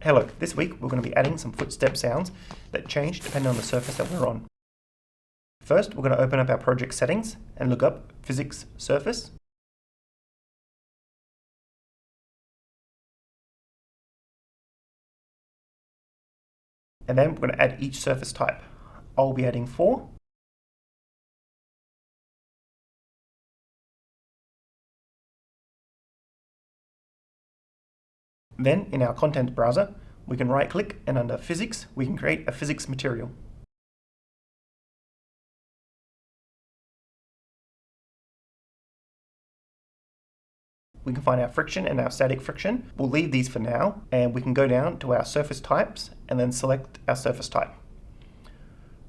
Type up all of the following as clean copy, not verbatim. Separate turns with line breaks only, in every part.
Hello, this week we're going to be adding some footstep sounds that change depending on the surface that we're on. First, we're going to open up our project settings and look up Physics Surface. And then we're going to add each surface type. I'll be adding 4. Then, in our content browser, we can right-click and under Physics, we can create a physics material. We can find our friction and our static friction. We'll leave these for now, and we can go down to our surface types and then select our surface type.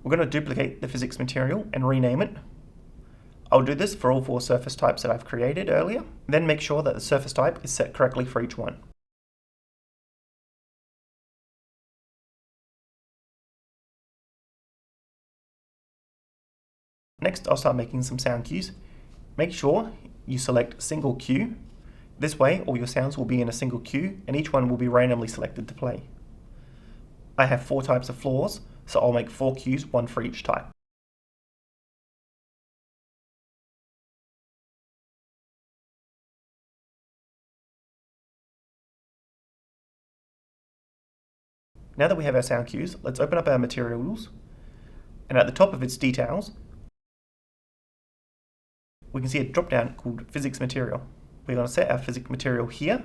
We're going to duplicate the physics material and rename it. I'll do this for all 4 surface types that I've created earlier. Then make sure that the surface type is set correctly for each one. Next, I'll start making some sound cues. Make sure you select single cue. This way, all your sounds will be in a single cue, and each one will be randomly selected to play. I have 4 types of floors, so I'll make 4 cues, 1 for each type. Now that we have our sound cues, let's open up our materials, and at the top of its details, we can see a drop-down called Physics Material. We're going to set our physics material here.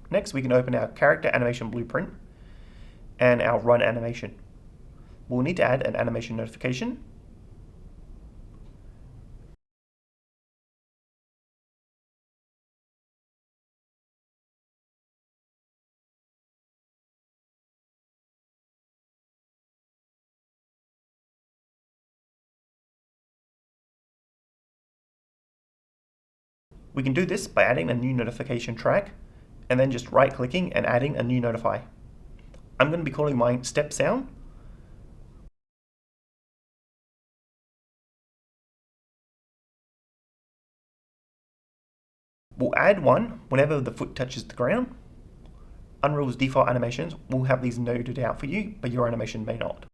Next, we can open our character animation blueprint and our run animation. We'll need to add an animation notification. We can do this by adding a new notification track and then just right-clicking and adding a new notify. I'm going to be calling mine step sound. We'll add one whenever the foot touches the ground. Unreal's default animations will have these noted out for you, but your animation may not.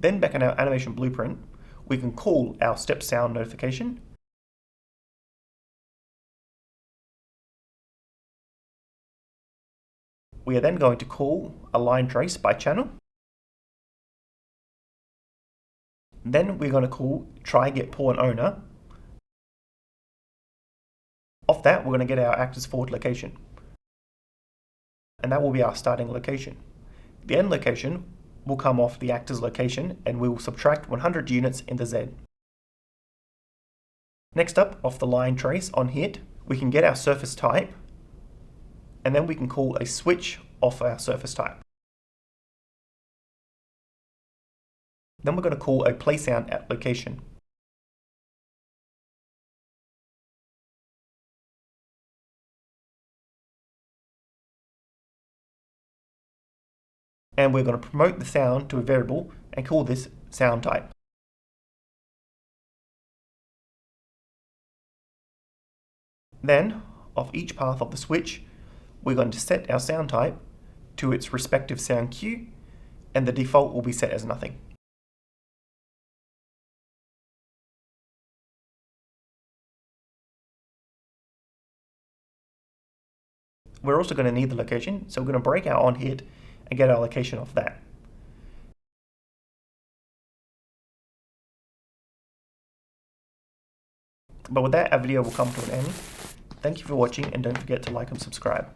Then back in our animation blueprint, we can call our step sound notification. We are then going to call a line trace by channel. Then we're going to call try get pawn owner. Off that, we're going to get our actors forward location. And that will be our starting location. The end location will come off the actor's location, and we will subtract 100 units in the Z. Next up, off the line trace on hit, we can get our surface type, and then we can call a switch off our surface type. Then we're going to call a play sound at location. And we're going to promote the sound to a variable and call this sound type. Then, off each path of the switch, we're going to set our sound type to its respective sound cue, and the default will be set as nothing. We're also going to need the location, so we're going to break our on hit and get our location off that. But with that, our video will come to an end. Thank you for watching, and don't forget to like and subscribe.